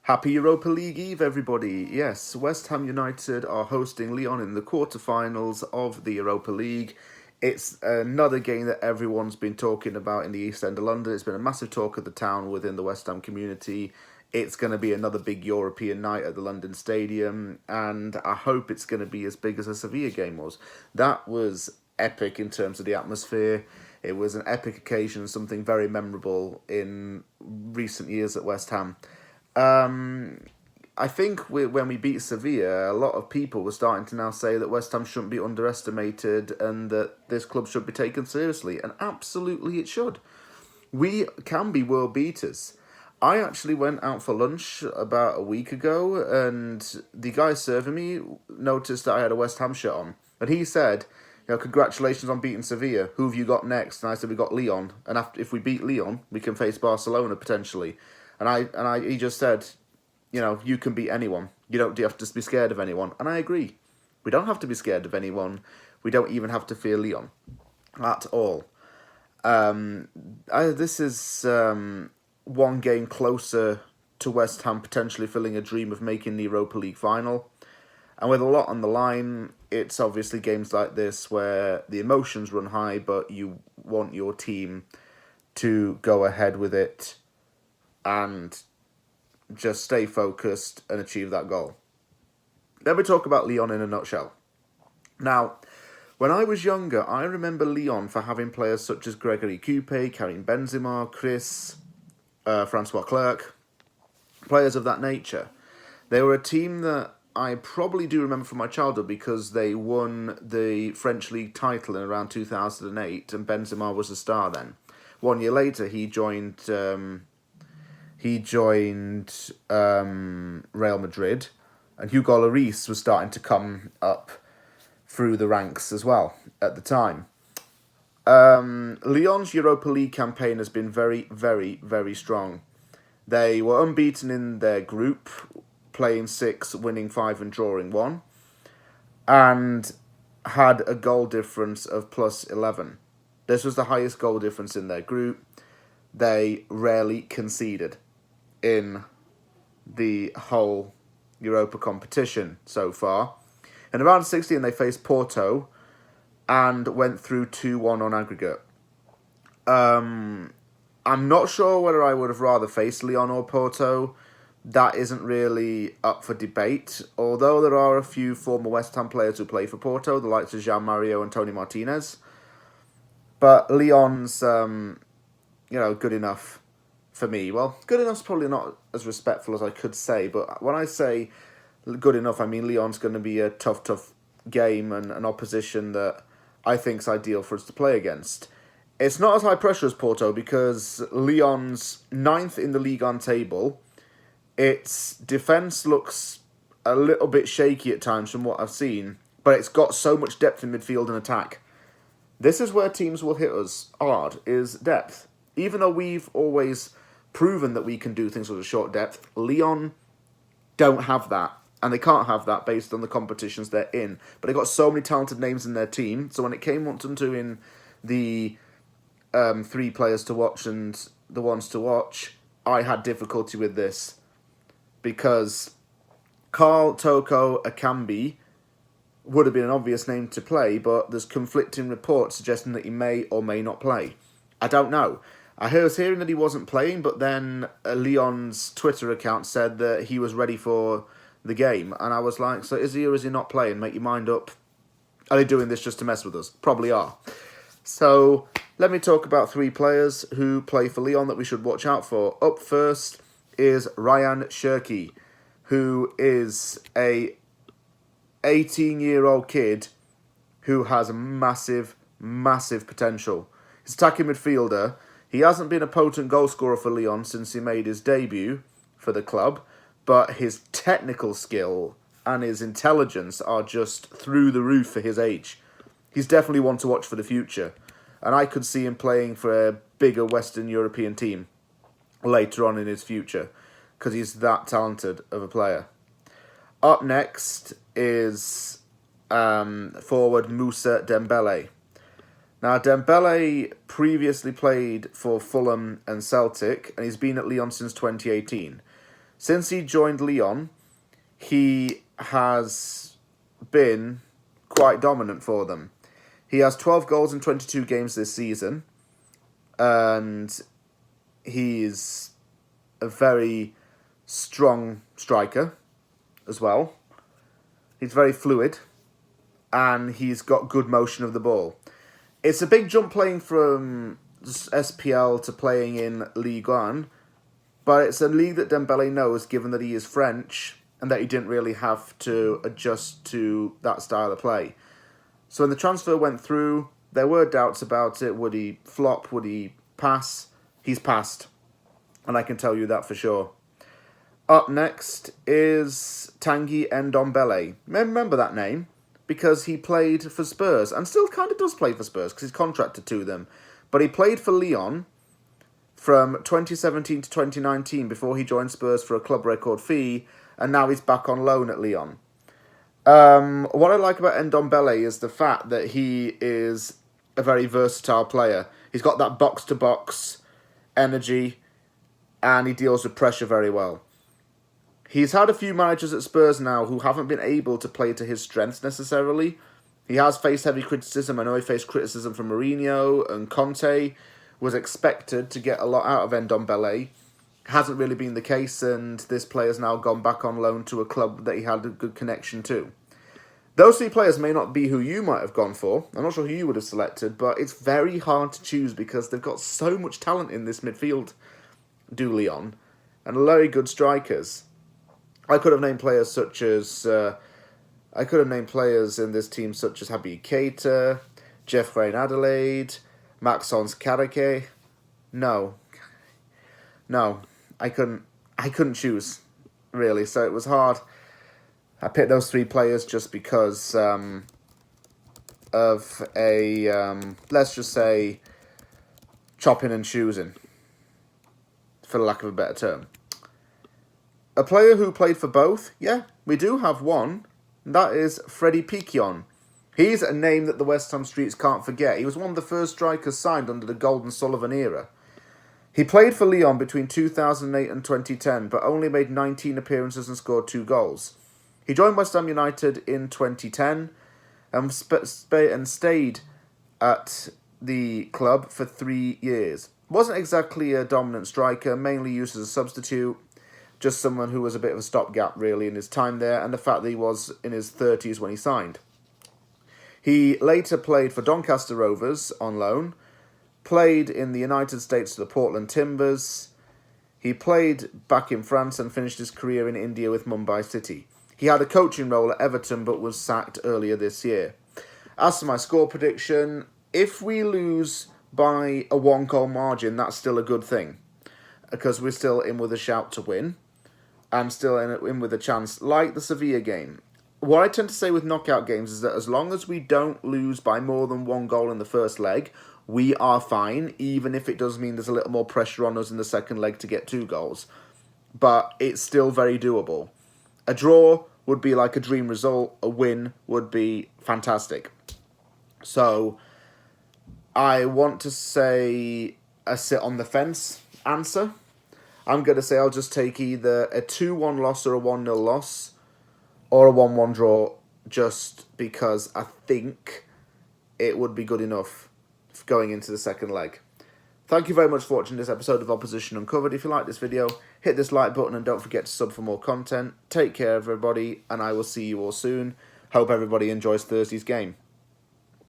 Happy Europa League Eve, everybody. Yes, West Ham United are hosting Lyon in the quarterfinals of the Europa League. It's another game that everyone's been talking about in the East End of London. It's been a massive talk of the town within the West Ham community. It's going to be another big European night at the London Stadium, and I hope it's going to be as big as the Sevilla game was. That was epic in terms of the atmosphere. It was an epic occasion, something very memorable in recent years at West Ham. I think when we beat Sevilla, a lot of people were starting to now say that West Ham shouldn't be underestimated and that this club should be taken seriously. And absolutely it should. We can be world beaters. I actually went out for lunch about a week ago and the guy serving me noticed that I had a West Ham shirt on. And he said, congratulations on beating Sevilla. Who have you got next? And I said, we got Lyon. And if we beat Lyon, we can face Barcelona potentially. He just said, you can beat anyone. You don't have to be scared of anyone. And I agree. We don't have to be scared of anyone. We don't even have to fear Lyon at all. This is one game closer to West Ham potentially filling a dream of making the Europa League final. And with a lot on the line, it's obviously games like this where the emotions run high, but you want your team to go ahead with it and just stay focused and achieve that goal. Let me talk about Lyon in a nutshell. Now, when I was younger, I remember Lyon for having players such as Gregory Coupe, Karim Benzema, Chris, Francois Clerc, players of that nature. They were a team that I probably do remember from my childhood because they won the French League title in around 2008 and Benzema was a star then. 1 year later, he joined Real Madrid, and Hugo Lloris was starting to come up through the ranks as well at the time. Lyon's Europa League campaign has been very, very, very strong. They were unbeaten in their group, playing 6, winning 5 and drawing 1, and had a goal difference of plus 11. This was the highest goal difference in their group. They rarely conceded in the whole Europa competition so far. In around 16, they faced Porto and went through 2-1 on aggregate. I'm not sure whether I would have rather faced Lyon or Porto. That isn't really up for debate, although there are a few former West Ham players who play for Porto, the likes of Jean Mario and Tony Martinez. But Lyon's, good enough for me. Well, good enough's probably not as respectful as I could say, but when I say good enough, I mean Lyon's going to be a tough game and an opposition that I think's ideal for us to play against. It's not as high pressure as Porto because Lyon's 9th in the Ligue on table. Its defence looks a little bit shaky at times from what I've seen, but it's got so much depth in midfield and attack. This is where teams will hit us hard, is depth. Even though we've always proven that we can do things with a short depth, Lyon don't have that. And they can't have that based on the competitions they're in. But they've got so many talented names in their team. So when it came to doing the 3 players to watch and the ones to watch, I had difficulty with this. Because Carl Toko Akambi would have been an obvious name to play, but there's conflicting reports suggesting that he may or may not play. I don't know. I was hearing that he wasn't playing, but then Lyon's Twitter account said that he was ready for the game. And I was like, so is he or is he not playing? Make your mind up. Are they doing this just to mess with us? Probably are. So let me talk about 3 players who play for Lyon that we should watch out for. Up first is Ryan Cherki, who is a 18-year-old kid who has massive, massive potential. He's attacking midfielder. He hasn't been a potent goal scorer for Lyon since he made his debut for the club, but his technical skill and his intelligence are just through the roof for his age. He's definitely one to watch for the future, and I could see him playing for a bigger Western European team later on in his future because he's that talented of a player. Up next is forward Moussa Dembele. Now, Dembele previously played for Fulham and Celtic, and he's been at Lyon since 2018. Since he joined Lyon, he has been quite dominant for them. He has 12 goals in 22 games this season, and he's a very strong striker as well. He's very fluid, and he's got good motion of the ball. It's a big jump playing from SPL to playing in Ligue 1, but it's a league that Dembele knows, given that he is French, and that he didn't really have to adjust to that style of play. So when the transfer went through, there were doubts about it. Would he flop? Would he pass? He's passed, and I can tell you that for sure. Up next is Tanguy Ndombele. Remember that name? Because he played for Spurs, and still kind of does play for Spurs, because he's contracted to them. But he played for Lyon from 2017 to 2019 before he joined Spurs for a club record fee, and now he's back on loan at Lyon. What I like about Ndombele is the fact that he is a very versatile player. He's got that box-to-box energy, and he deals with pressure very well. He's had a few managers at Spurs now who haven't been able to play to his strengths necessarily. He has faced heavy criticism. I know he faced criticism from Mourinho, and Conte was expected to get a lot out of Ndombele. Hasn't really been the case, and this player's now gone back on loan to a club that he had a good connection to. Those three players may not be who you might have gone for. I'm not sure who you would have selected, but it's very hard to choose because they've got so much talent in this midfield, du Lyon, and very good strikers. I could have named players such as... I could have named players in this team such as Habib Keita, Jeffrey Adelaide, Maxence Carrique. No, I couldn't choose, really, so it was hard. I picked those three players just because of a, let's just say, chopping and choosing, for the lack of a better term. A player who played for both, yeah, we do have one. That is Freddie Piquion. He's a name that the West Ham streets can't forget. He was one of the first strikers signed under the Golden Sullivan era. He played for Lyon between 2008 and 2010, but only made 19 appearances and scored 2 goals. He joined West Ham United in 2010 and stayed at the club for 3 years. Wasn't exactly a dominant striker, mainly used as a substitute. Just someone who was a bit of a stopgap, really, in his time there, and the fact that he was in his 30s when he signed. He later played for Doncaster Rovers on loan, played in the United States for the Portland Timbers. He played back in France and finished his career in India with Mumbai City. He had a coaching role at Everton, but was sacked earlier this year. As for my score prediction, if we lose by a 1-goal margin, that's still a good thing, because we're still in with a shout to win. I'm still in with a chance, like the Sevilla game. What I tend to say with knockout games is that as long as we don't lose by more than 1 goal in the first leg, we are fine, even if it does mean there's a little more pressure on us in the second leg to get 2 goals. But it's still very doable. A draw would be like a dream result. A win would be fantastic. So, I want to say a sit on the fence answer. I'm going to say I'll just take either a 2-1 loss or a 1-0 loss, or a 1-1 draw, just because I think it would be good enough going into the second leg. Thank you very much for watching this episode of Opposition Uncovered. If you like this video, hit this like button and don't forget to sub for more content. Take care, everybody, and I will see you all soon. Hope everybody enjoys Thursday's game.